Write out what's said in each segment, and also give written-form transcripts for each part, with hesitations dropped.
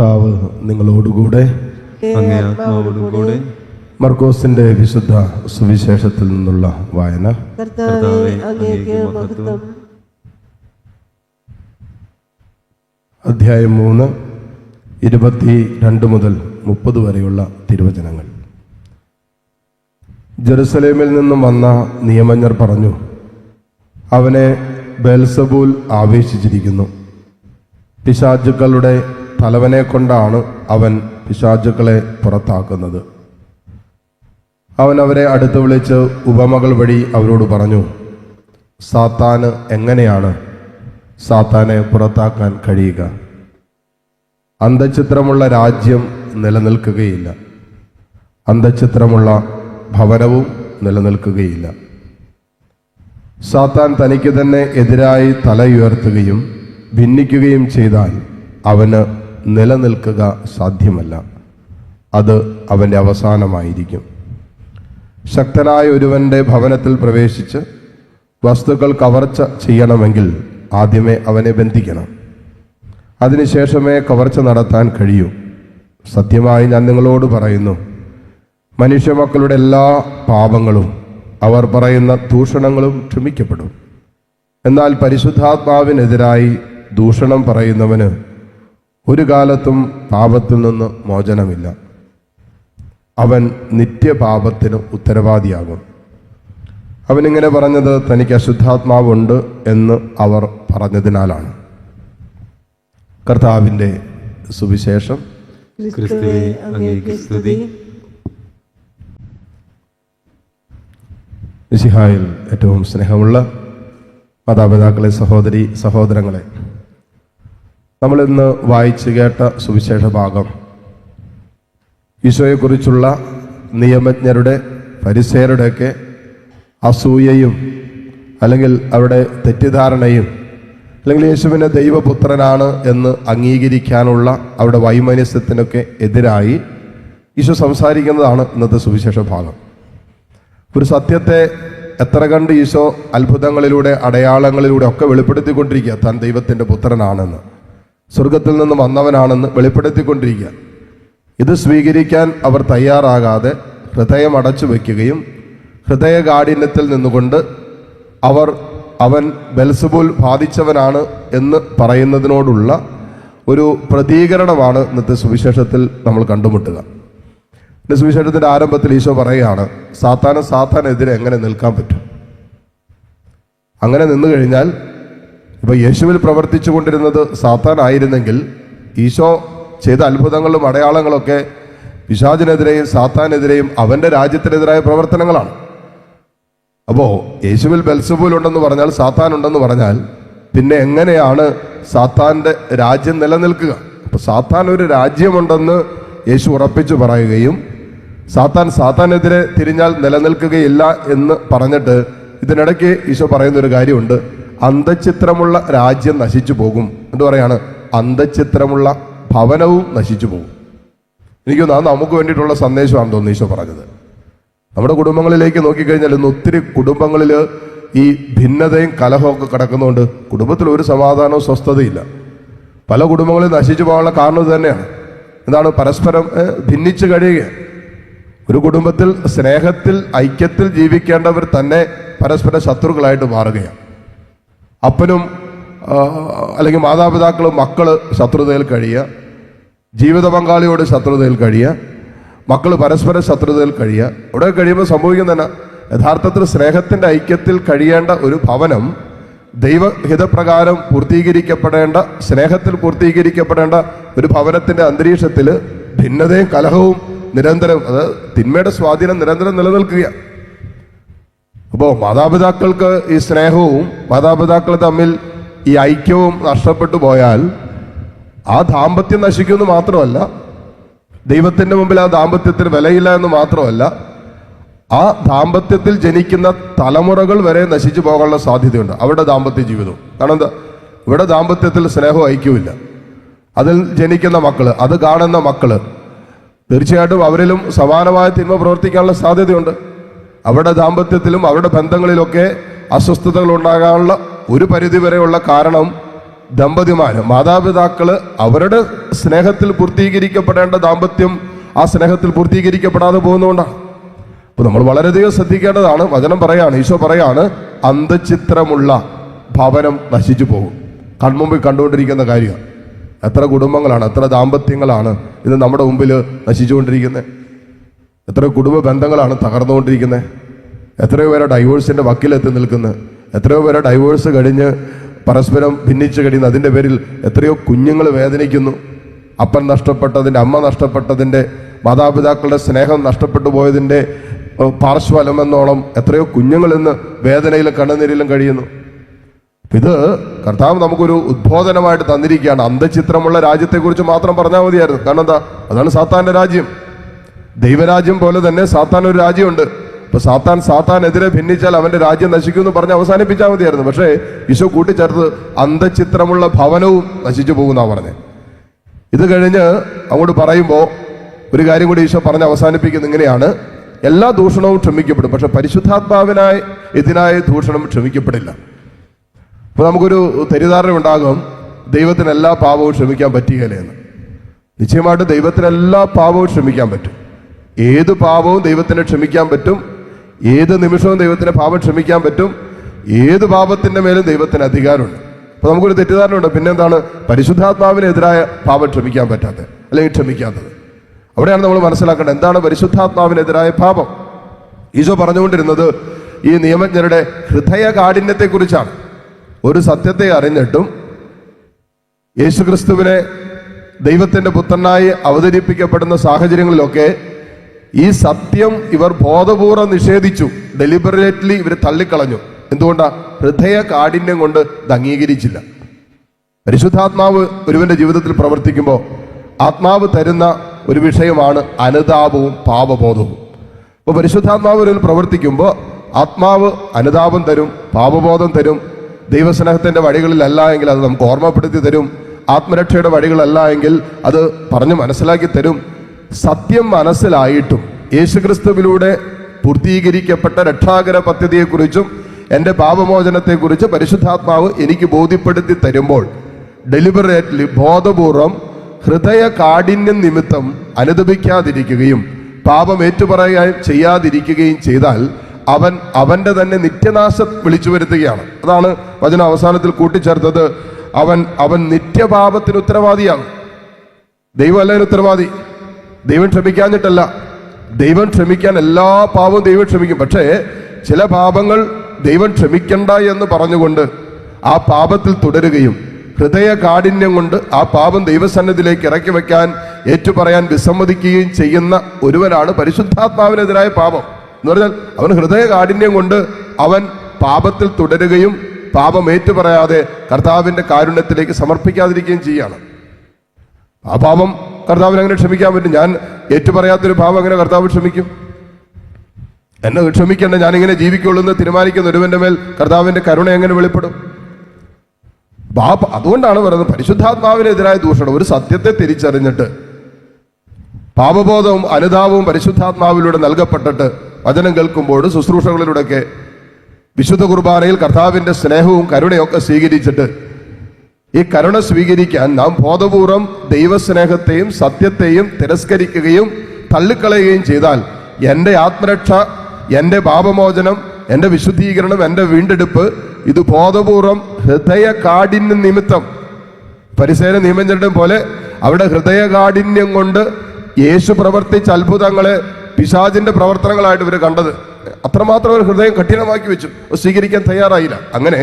കർത്താവ് നിങ്ങളോടുകൂടെ. അങ്ങേ ആത്മാവോടുകൂടെ. മർക്കോസിന്റെ വിശുദ്ധ സുവിശേഷത്തിൽ നിന്നുള്ള വായന. കർത്താവേ, അങ്ങേക്ക് മഹത്വം. അധ്യായം 3, 22 മുതൽ 30 വരെയുള്ള തിരുവചനങ്ങൾ. ജെറുസലേമിൽ നിന്നും വന്ന നിയമജ്ഞർ പറഞ്ഞു, അവനെ ബെൽസബൂൽ ആവേശിച്ചിരിക്കുന്നു. പിശാചുക്കളുടെ തലവനെ കൊണ്ടാണ് അവൻ പിശാചുക്കളെ പുറത്താക്കുന്നത്. അവൻ അവരെ അടുത്ത് വിളിച്ച് ഉപമകൾ വഴി അവരോട് പറഞ്ഞു, സാത്താന് എങ്ങനെയാണ് സാത്താനെ പുറത്താക്കാൻ കഴിയുക? അന്തഃഛിദ്രമുള്ള രാജ്യം നിലനിൽക്കുകയില്ല, അന്തഃഛിദ്രമുള്ള ഭവനവും നിലനിൽക്കുകയില്ല. സാത്താൻ തനിക്ക് തന്നെ എതിരായി തലയുയർത്തുകയും ഭിന്നിക്കുകയും ചെയ്താൽ അവന് നിലനിൽക്കുക സാധ്യമല്ല. അത് അവൻ്റെ അവസാനമായിരിക്കും. ശക്തനായ ഒരുവന്റെ ഭവനത്തിൽ പ്രവേശിച്ച് വസ്തുക്കൾ കവർച്ച ചെയ്യണമെങ്കിൽ ആദ്യമേ അവനെ ബന്ധിക്കണം. അതിനുശേഷമേ കവർച്ച നടത്താൻ കഴിയൂ. സത്യമായി ഞാൻ നിങ്ങളോട് പറയുന്നു, മനുഷ്യമക്കളുടെ എല്ലാ പാപങ്ങളും അവർ പറയുന്ന ദൂഷണങ്ങളും ക്ഷമിക്കപ്പെടും. എന്നാൽ പരിശുദ്ധാത്മാവിനെതിരായി ദൂഷണം പറയുന്നവന് ഒരു കാലത്തും പാപത്തിൽ നിന്ന് മോചനമില്ല. അവൻ നിത്യപാപത്തിന് ഉത്തരവാദിയാകും. അവനിങ്ങനെ പറഞ്ഞത് തനിക്ക് അശുദ്ധാത്മാവുണ്ട് എന്ന് അവർ പറഞ്ഞതിനാലാണ്. കർത്താവിൻ്റെ സുവിശേഷം. ക്രിസ്തുവേ, അങ്ങേക്ക് സ്തുതി. മിശിഹായിൽ ഏറ്റവും സ്നേഹമുള്ള മാതാപിതാക്കളെ, സഹോദരി സഹോദരങ്ങളെ, നമ്മളിന്ന് വായിച്ചു കേട്ട സുവിശേഷ ഭാഗം ഈശോയെക്കുറിച്ചുള്ള നിയമജ്ഞരുടെ ഫരിസേയരുടെയൊക്കെ അസൂയയും അല്ലെങ്കിൽ അവരുടെ തെറ്റിദ്ധാരണയും അല്ലെങ്കിൽ യേശുവിനെ ദൈവപുത്രനാണ് എന്ന് അംഗീകരിക്കാനുള്ള അവരുടെ വൈമനസ്യത്തിനൊക്കെ എതിരായി ഈശോ സംസാരിക്കുന്നതാണ് ഇന്നത്തെ സുവിശേഷ ഭാഗം. ഒരു സത്യത്തെ എത്ര കണ്ട് ഈശോ അത്ഭുതങ്ങളിലൂടെ അടയാളങ്ങളിലൂടെ ഒക്കെ വെളിപ്പെടുത്തിക്കൊണ്ടിരിക്കുക, താൻ ദൈവത്തിൻ്റെ പുത്രനാണെന്ന്, സ്വർഗത്തിൽ നിന്ന് വന്നവനാണെന്ന് വെളിപ്പെടുത്തിക്കൊണ്ടിരിക്കുക. ഇത് സ്വീകരിക്കാൻ അവർ തയ്യാറാകാതെ ഹൃദയം അടച്ചു വയ്ക്കുകയും ഹൃദയകാഠിന്യത്തിൽ നിന്നുകൊണ്ട് അവൻ ബെൽസബൂൽ ബാധിച്ചവനാണ് എന്ന് പറയുന്നതിനോടുള്ള ഒരു പ്രതികരണമാണ് ഇന്നത്തെ സുവിശേഷത്തിൽ നമ്മൾ കണ്ടുമുട്ടുക. സുവിശേഷത്തിന്റെ ആരംഭത്തിൽ ഈശോ പറയുകയാണ്, സാത്താനെതിരെ എങ്ങനെ നിൽക്കാൻ പറ്റും? അങ്ങനെ നിന്നു കഴിഞ്ഞാൽ, ഇപ്പൊ യേശുവിൽ പ്രവർത്തിച്ചു കൊണ്ടിരുന്നത് സാത്താൻ ആയിരുന്നെങ്കിൽ ഈശോ ചെയ്ത അത്ഭുതങ്ങളും അടയാളങ്ങളൊക്കെ പിശാചിനെതിരെയും സാത്താനെതിരെയും അവന്റെ രാജ്യത്തിനെതിരായ പ്രവർത്തനങ്ങളാണ്. അപ്പോ യേശുവിൽ ബെൽസബൂൽ ഉണ്ടെന്ന് പറഞ്ഞാൽ, സാത്താൻ ഉണ്ടെന്ന് പറഞ്ഞാൽ പിന്നെ എങ്ങനെയാണ് സാത്താന്റെ രാജ്യം നിലനിൽക്കുക? അപ്പൊ സാത്താൻ ഒരു രാജ്യമുണ്ടെന്ന് യേശു ഉറപ്പിച്ചു പറയുകയും സാത്താനെതിരെ തിരിഞ്ഞാൽ നിലനിൽക്കുകയില്ല എന്ന് പറഞ്ഞിട്ട് ഇതിനിടയ്ക്ക് ഈശോ പറയുന്ന ഒരു കാര്യമുണ്ട്, അന്തഃഛിദ്രമുള്ള രാജ്യം നശിച്ചു പോകും എന്ന് പറയാണ്. അന്തഃഛിദ്രമുള്ള ഭവനവും നശിച്ചു പോകും. എനിക്ക് തോന്നുന്നു അത് നമുക്ക് വേണ്ടിയിട്ടുള്ള സന്ദേശമാണെന്ന് തോന്നുന്നു ഈശോ പറഞ്ഞത്. നമ്മുടെ കുടുംബങ്ങളിലേക്ക് നോക്കിക്കഴിഞ്ഞാൽ ഇന്ന് ഒത്തിരി കുടുംബങ്ങളിൽ ഈ ഭിന്നതയും കലഹമൊക്കെ കിടക്കുന്നതുകൊണ്ട് കുടുംബത്തിൽ ഒരു സമാധാനവും സ്വസ്ഥതയില്ല. പല കുടുംബങ്ങളിൽ നശിച്ചു പോകാനുള്ള കാരണം ഇത് തന്നെയാണ്. എന്താണ്? പരസ്പരം ഭിന്നിച്ച് കഴിയുക. ഒരു കുടുംബത്തിൽ സ്നേഹത്തിൽ ഐക്യത്തിൽ ജീവിക്കേണ്ടവർ തന്നെ പരസ്പര ശത്രുക്കളായിട്ട് മാറുകയാണ്. അപ്പനും അല്ലെങ്കിൽ മാതാപിതാക്കളും മക്കള് ശത്രുതയിൽ കഴിയുക, ജീവിത പങ്കാളിയോട് ശത്രുതയിൽ കഴിയുക, മക്കൾ പരസ്പര ശത്രുതയിൽ കഴിയുക. ഇവിടെ കഴിയുമ്പോൾ സംഭവിക്കുന്ന തന്നെ യഥാർത്ഥത്തിൽ സ്നേഹത്തിന്റെ ഐക്യത്തിൽ കഴിയേണ്ട ഒരു ഭവനം ദൈവഹിതപ്രകാരം പൂർത്തീകരിക്കപ്പെടേണ്ട, സ്നേഹത്തിൽ പൂർത്തീകരിക്കപ്പെടേണ്ട ഒരു ഭവനത്തിന്റെ അന്തരീക്ഷത്തിൽ ഭിന്നതയും കലഹവും നിരന്തരം, അത് തിന്മയുടെ സ്വാധീനം നിരന്തരം നിലനിൽക്കുകയാണ്. അപ്പോൾ മാതാപിതാക്കൾക്ക് ഈ സ്നേഹവും മാതാപിതാക്കൾ തമ്മിൽ ഈ ഐക്യവും നഷ്ടപ്പെട്ടു പോയാൽ ആ ദാമ്പത്യം നശിക്കുമെന്ന് മാത്രമല്ല, ദൈവത്തിന്റെ മുമ്പിൽ ആ ദാമ്പത്യത്തിന് വിലയില്ല എന്ന് മാത്രമല്ല, ആ ദാമ്പത്യത്തിൽ ജനിക്കുന്ന തലമുറകൾ വരെ നശിച്ചു പോകാനുള്ള സാധ്യതയുണ്ട് അവരുടെ ദാമ്പത്യ ജീവിതവും. കാരണം എന്താ? ഇവിടെ ദാമ്പത്യത്തിൽ സ്നേഹവും ഐക്യമില്ല. അതിൽ ജനിക്കുന്ന മക്കള്, അത് കാണുന്ന മക്കള് തീർച്ചയായിട്ടും അവരിലും സമാനമായ തിന്മ പ്രവർത്തിക്കാനുള്ള സാധ്യതയുണ്ട്. അവരുടെ ദാമ്പത്യത്തിലും അവരുടെ ബന്ധങ്ങളിലൊക്കെ അസ്വസ്ഥതകൾ ഉണ്ടാകാനുള്ള ഒരു പരിധിവരെയുള്ള കാരണം ദമ്പതിമാര്, മാതാപിതാക്കള് അവരുടെ സ്നേഹത്തിൽ പൂർത്തീകരിക്കപ്പെടേണ്ട ദാമ്പത്യം ആ സ്നേഹത്തിൽ പൂർത്തീകരിക്കപ്പെടാതെ പോകുന്നതുകൊണ്ടാണ്. അപ്പൊ നമ്മൾ വളരെയധികം ശ്രദ്ധിക്കേണ്ടതാണ്. വചനം പറയാണ്, ഈശോ പറയാണ്, അന്തഃഛിദ്രമുള്ള ഭവനം നശിച്ചു പോകും. കൺമുമ്പിൽ കണ്ടുകൊണ്ടിരിക്കുന്ന കാര്യമാണ്. എത്ര കുടുംബങ്ങളാണ്, എത്ര ദാമ്പത്യങ്ങളാണ് ഇത് നമ്മുടെ മുമ്പിൽ നശിച്ചുകൊണ്ടിരിക്കുന്നത്? എത്ര കുടുംബ ബന്ധങ്ങളാണ് തകർന്നുകൊണ്ടിരിക്കുന്നത്? എത്രയോ പേരെ ഡൈവോഴ്സിന്റെ വക്കിലെത്തി നിൽക്കുന്നത്? എത്രയോ പേരെ ഡൈവോഴ്സ് കഴിഞ്ഞ് പരസ്പരം ഭിന്നിച്ച് കഴിയുന്നു. അതിൻ്റെ പേരിൽ എത്രയോ കുഞ്ഞുങ്ങൾ വേദനിക്കുന്നു. അപ്പൻ നഷ്ടപ്പെട്ടതിൻ്റെ, അമ്മ നഷ്ടപ്പെട്ടതിൻ്റെ, മാതാപിതാക്കളുടെ സ്നേഹം നഷ്ടപ്പെട്ടു പോയതിൻ്റെ പാർശ്വഫലമെന്നോളം എത്രയോ കുഞ്ഞുങ്ങൾ ഇന്ന് വേദനയിലും കണ്ണുനീരിലും കഴിയുന്നു. ഇത് കർത്താവ് നമുക്കൊരു ഉദ്ബോധനമായിട്ട് തന്നിരിക്കുകയാണ്. അന്തഃഛിദ്രമുള്ള രാജ്യത്തെക്കുറിച്ച് മാത്രം പറഞ്ഞാൽ മതിയായിരുന്നു. കാരണം എന്താ? അതാണ് സാത്താന്റെ രാജ്യം. ദൈവരാജ്യം പോലെ തന്നെ സാത്താൻ ഒരു രാജ്യമുണ്ട്. ഇപ്പൊ സാത്താനെതിരെ ഭിന്നിച്ചാൽ അവന്റെ രാജ്യം നശിക്കുമെന്ന് പറഞ്ഞ് അവസാനിപ്പിച്ചാൽ മതിയായിരുന്നു. പക്ഷേ ഈശോ കൂട്ടിച്ചേർത്ത് അന്തഃഛിദ്രമുള്ള ഭവനവും നശിച്ചു പോകുന്ന പറഞ്ഞത്. ഇത് കഴിഞ്ഞ് അങ്ങോട്ട് പറയുമ്പോൾ ഒരു കാര്യം കൂടി ഈശോ പറഞ്ഞ് അവസാനിപ്പിക്കുന്നത് ഇങ്ങനെയാണ്: എല്ലാ ദൂഷണവും ക്ഷമിക്കപ്പെടും, പക്ഷെ പരിശുദ്ധാത്മാവിനായി ഇതിനായി ദൂഷണം ക്ഷമിക്കപ്പെടില്ല. അപ്പൊ നമുക്കൊരു തെറ്റിദ്ധാരണ ഉണ്ടാകും, ദൈവത്തിന് എല്ലാ പാപവും ക്ഷമിക്കാൻ പറ്റുകയില്ലെന്ന്. നിശ്ചയമായിട്ട് ദൈവത്തിന് എല്ലാ പാപവും ക്ഷമിക്കാൻ പറ്റും. ഏത് പാപവും ദൈവത്തിന് ക്ഷമിക്കാൻ പറ്റും. ഏത് നിമിഷവും ദൈവത്തിന് പാപം ക്ഷമിക്കാൻ പറ്റും. ഏത് പാപത്തിന്റെ മേലും ദൈവത്തിന് അധികാരമുണ്ട്. അപ്പൊ നമുക്കൊരു തെറ്റിദ്ധാരണ ഉണ്ട്, പിന്നെന്താണ് പരിശുദ്ധാത്മാവിനെതിരായ പാപം ക്ഷമിക്കാൻ പറ്റാത്തത് അല്ലെങ്കിൽ ക്ഷമിക്കാത്തത്? അവിടെയാണ് നമ്മൾ മനസ്സിലാക്കേണ്ടത് എന്താണ് പരിശുദ്ധാത്മാവിനെതിരായ പാപം. ഈശോ പറഞ്ഞുകൊണ്ടിരുന്നത് ഈ നിയമജ്ഞരുടെ ഹൃദയ കാഠിന്യത്തെക്കുറിച്ചാണ്. ഒരു സത്യത്തെ അറിഞ്ഞിട്ടും യേശുക്രിസ്തുവിനെ ദൈവത്തിന്റെ പുത്രനായി അവതരിപ്പിക്കപ്പെടുന്ന സാഹചര്യങ്ങളിലൊക്കെ ഈ സത്യം ഇവർ ബോധപൂർവ്വം നിഷേധിച്ചു. ഡെലിബറേറ്റ്ലി ഇവർ തള്ളിക്കളഞ്ഞു. എന്തുകൊണ്ടാ? ഹൃദയ കാഠിന്യം കൊണ്ട് ഇത് അംഗീകരിച്ചില്ല. പരിശുദ്ധാത്മാവ് ഒരുവന്റെ ജീവിതത്തിൽ പ്രവർത്തിക്കുമ്പോൾ ആത്മാവ് തരുന്ന ഒരു വിഷയമാണ് അനുതാപവും പാപബോധവും. അപ്പോൾ പരിശുദ്ധാത്മാവ് ഒരുവൻ പ്രവർത്തിക്കുമ്പോൾ ആത്മാവ് അനുതാപം തരും, പാപബോധം തരും. ദൈവസ്നേഹത്തിന്റെ വഴികളിലല്ല എങ്കിൽ അത് നമുക്ക് ഓർമ്മപ്പെടുത്തി തരും. ആത്മരക്ഷയുടെ വഴികളല്ല എങ്കിൽ അത് പറഞ്ഞ് മനസ്സിലാക്കി തരും. സത്യം മനസ്സിലായിട്ടും യേശുക്രിസ്തുവിലൂടെ പൂർത്തീകരിക്കപ്പെട്ട രക്ഷാകര പദ്ധതിയെക്കുറിച്ചും എൻ്റെ പാപമോചനത്തെക്കുറിച്ച് പരിശുദ്ധാത്മാവ് എനിക്ക് ബോധ്യപ്പെടുത്തി തരുമ്പോൾ ഡെലിബറേറ്റ്ലി ബോധപൂർവം ഹൃദയ കാഠിന്യം നിമിത്തം അനുദപിക്കാതിരിക്കുകയും പാപം ഏറ്റുപറയുകയും ചെയ്യാതിരിക്കുകയും ചെയ്താൽ അവന്റെ തന്നെ നിത്യനാശം വിളിച്ചു വരുത്തുകയാണ്. അതാണ് വചന അവസാനത്തിൽ കൂട്ടിച്ചേർത്തത്. അവൻ നിത്യപാപത്തിന് ഉത്തരവാദിയാണ്. ദൈവമല്ല അതിന് ഉത്തരവാദി. ദൈവം ക്ഷമിക്കാഞ്ഞിട്ടല്ല. ദൈവം ക്ഷമിക്കാൻ എല്ലാ പാപവും ദൈവം ക്ഷമിക്കും. പക്ഷേ ചില പാപങ്ങൾ ദൈവം ക്ഷമിക്കണ്ട എന്ന് പറഞ്ഞുകൊണ്ട് ആ പാപത്തിൽ തുടരുകയും ഹൃദയ കാഠിന്യം കൊണ്ട് ആ പാപം ദൈവസന്നിധിയിലേക്ക് ഇറക്കി വെക്കാൻ ഏറ്റുപറയാൻ വിസമ്മതിക്കുകയും ചെയ്യുന്ന ഒരുവനാണ് പരിശുദ്ധാത്മാവിനെതിരായ പാപം എന്ന് പറഞ്ഞാൽ. അവൻ ഹൃദയ കാഠിന്യം കൊണ്ട് അവൻ പാപത്തിൽ തുടരുകയും പാപം ഏറ്റുപറയാതെ കർത്താവിന്റെ കാരുണ്യത്തിലേക്ക് സമർപ്പിക്കാതിരിക്കുകയും ചെയ്യാണ്. ആ പാപം കർത്താവിന് അങ്ങനെ ക്ഷമിക്കാൻ പറ്റും? ഞാൻ ഏറ്റുപറയാത്തൊരു പാപം എങ്ങനെ കർത്താവ് ക്ഷമിക്കും? എന്നെ ക്ഷമിക്കേണ്ട, ഞാനിങ്ങനെ ജീവിക്കുള്ളൂ എന്ന് തീരുമാനിക്കുന്ന ഒരുവന്റെ മേൽ കർത്താവിന്റെ കരുണ എങ്ങനെ വെളിപ്പെടും? അതുകൊണ്ടാണ് പറയുന്നത് പരിശുദ്ധാത്മാവിനെതിരായ ദൂഷണം. ഒരു സത്യത്തെ തിരിച്ചറിഞ്ഞിട്ട് പാപബോധവും അനുതാപവും പരിശുദ്ധാത്മാവിലൂടെ നൽകപ്പെട്ടിട്ട് വചനം കേൾക്കുമ്പോൾ ശുശ്രൂഷകളിലൂടെയൊക്കെ വിശുദ്ധ കുർബാനയിൽ കർത്താവിന്റെ സ്നേഹവും കരുണയൊക്കെ സ്വീകരിച്ചിട്ട് ഈ കരുണ സ്വീകരിക്കാൻ നാം ബോധപൂർവം ദൈവസ്നേഹത്തെയും സത്യത്തെയും തിരസ്കരിക്കുകയും തള്ളിക്കളയുകയും ചെയ്താൽ എൻ്റെ ആത്മരക്ഷ, എൻ്റെ പാപമോചനം, എൻ്റെ വിശുദ്ധീകരണം, എൻ്റെ വീണ്ടെടുപ്പ് ഇത് ബോധപൂർവം ഹൃദയ കാഠിന്യം നിമിത്തം പരിസര നിയമജ്ഞരുടെയും പോലെ അവിടെ ഹൃദയ കാഠിന്യം കൊണ്ട് യേശു പ്രവർത്തിച്ച അത്ഭുതങ്ങളെ പിശാചിന്റെ പ്രവർത്തനങ്ങളായിട്ട് ഇവർ കണ്ടത്. അത്രമാത്രം അവർ ഹൃദയം കഠിനമാക്കി വെച്ചു, സ്വീകരിക്കാൻ തയ്യാറായില്ല. അങ്ങനെ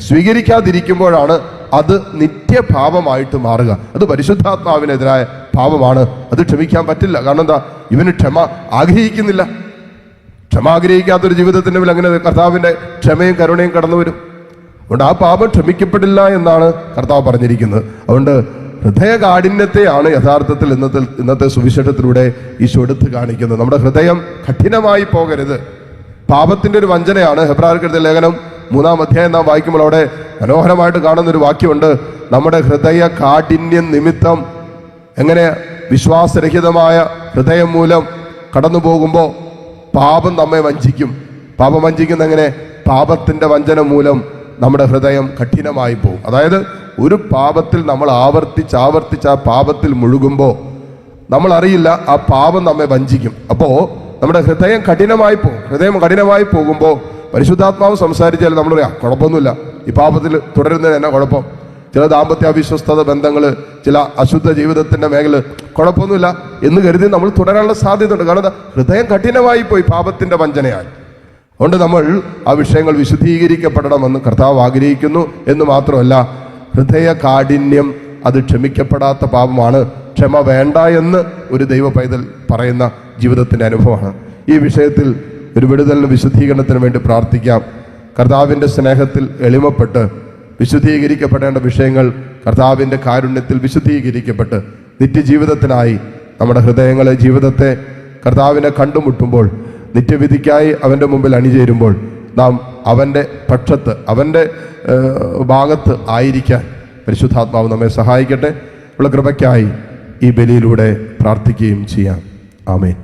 സ്വീകരിക്കാതിരിക്കുമ്പോഴാണ് അത് നിത്യപാപമായിട്ട് മാറുക. അത് പരിശുദ്ധാത്മാവിനെതിരായ പാപമാണ്. അത് ക്ഷമിക്കാൻ പറ്റില്ല. കാരണം എന്താ? ഇവന് ക്ഷമ ആഗ്രഹിക്കുന്നില്ല. ക്ഷമ ആഗ്രഹിക്കാത്തൊരു ജീവിതത്തിന്റെ മേൽ അങ്ങനെ കർത്താവിന്റെ ക്ഷമയും കരുണയും കടന്നു വരും. അതുകൊണ്ട് ആ പാപം ക്ഷമിക്കപ്പെടില്ല എന്നാണ് കർത്താവ് പറഞ്ഞിരിക്കുന്നത്. അതുകൊണ്ട് ഹൃദയ കാഠിന്യത്തെയാണ് യഥാർത്ഥത്തിൽ ഇന്നത്തെ സുവിശേഷത്തിലൂടെ ഈശോ എടുത്ത് കാണിക്കുന്നത്. നമ്മുടെ ഹൃദയം കഠിനമായി പോകരുത്. പാപത്തിന്റെ ഒരു വഞ്ചനയാണ്. ഹെബ്രായർക്ക് എഴുതിയ ലേഖനം 3-ാം അധ്യായം നാം വായിക്കുമ്പോൾ അവിടെ മനോഹരമായിട്ട് കാണുന്നൊരു വാക്യമുണ്ട്. നമ്മുടെ ഹൃദയ കാഠിന്യം നിമിത്തം എങ്ങനെ വിശ്വാസരഹിതമായ ഹൃദയം മൂലം കടന്നു പോകുമ്പോൾ പാപം നമ്മെ വഞ്ചിക്കും. പാപം വഞ്ചിക്കുന്ന എങ്ങനെ? പാപത്തിന്റെ വഞ്ചന മൂലം നമ്മുടെ ഹൃദയം കഠിനമായി പോകും. അതായത് ഒരു പാപത്തിൽ നമ്മൾ ആവർത്തിച്ച് ആ പാപത്തിൽ മുഴുകുമ്പോൾ നമ്മൾ അറിയില്ല ആ പാപം നമ്മെ വഞ്ചിക്കും. അപ്പോൾ നമ്മുടെ ഹൃദയം കഠിനമായി പോകുമ്പോൾ പരിശുദ്ധാത്മാവ് സംസാരിച്ചാൽ നമ്മൾ പറയാം കുഴപ്പമൊന്നുമില്ല, ഈ പാപത്തിൽ തുടരുന്നതിന് എന്നാ കുഴപ്പം? ചില ദാമ്പത്യ അവിശ്വസ്തത ബന്ധങ്ങൾ, ചില അശുദ്ധ ജീവിതത്തിന്റെ മേഖല കുഴപ്പമൊന്നുമില്ല എന്ന് കരുതി നമ്മൾ തുടരാനുള്ള സാധ്യതയുണ്ട്. കാരണം ഹൃദയം കഠിനമായി പോയി പാപത്തിന്റെ വഞ്ചനയായി. അതുകൊണ്ട് നമ്മൾ ആ വിഷയങ്ങൾ വിശുദ്ധീകരിക്കപ്പെടണമെന്ന് കർത്താവ് ആഗ്രഹിക്കുന്നു. എന്ന് മാത്രമല്ല, ഹൃദയ കാഠിന്യം അത് ക്ഷമിക്കപ്പെടാത്ത പാപമാണ്, ക്ഷമ വേണ്ട എന്ന് ഒരു ദൈവ പൈതൽ പറയുന്ന ജീവിതത്തിന്റെ അനുഭവമാണ്. ഈ വിഷയത്തിൽ ഒരു വിടുതലിന് വിശുദ്ധീകരണത്തിന് വേണ്ടി പ്രാർത്ഥിക്കാം. കർത്താവിൻ്റെ സ്നേഹത്തിൽ എളിമപ്പെട്ട് വിശുദ്ധീകരിക്കപ്പെടേണ്ട വിഷയങ്ങൾ കർത്താവിൻ്റെ കാരുണ്യത്തിൽ വിശുദ്ധീകരിക്കപ്പെട്ട് നിത്യജീവിതത്തിനായി നമ്മുടെ ഹൃദയങ്ങളെ, ജീവിതത്തെ കർത്താവിനെ കണ്ടുമുട്ടുമ്പോൾ, നിത്യവിധിക്കായി അവൻ്റെ മുമ്പിൽ അണിചേരുമ്പോൾ നാം അവൻ്റെ പക്ഷത്ത്, അവൻ്റെ ഭാഗത്ത് ആയിരിക്കാൻ പരിശുദ്ധാത്മാവ് നമ്മെ സഹായിക്കട്ടെ. ഉള്ള കൃപയ്ക്കായി ഈ ബലിയിലൂടെ പ്രാർത്ഥിക്കുകയും ചെയ്യാം. ആമേൻ.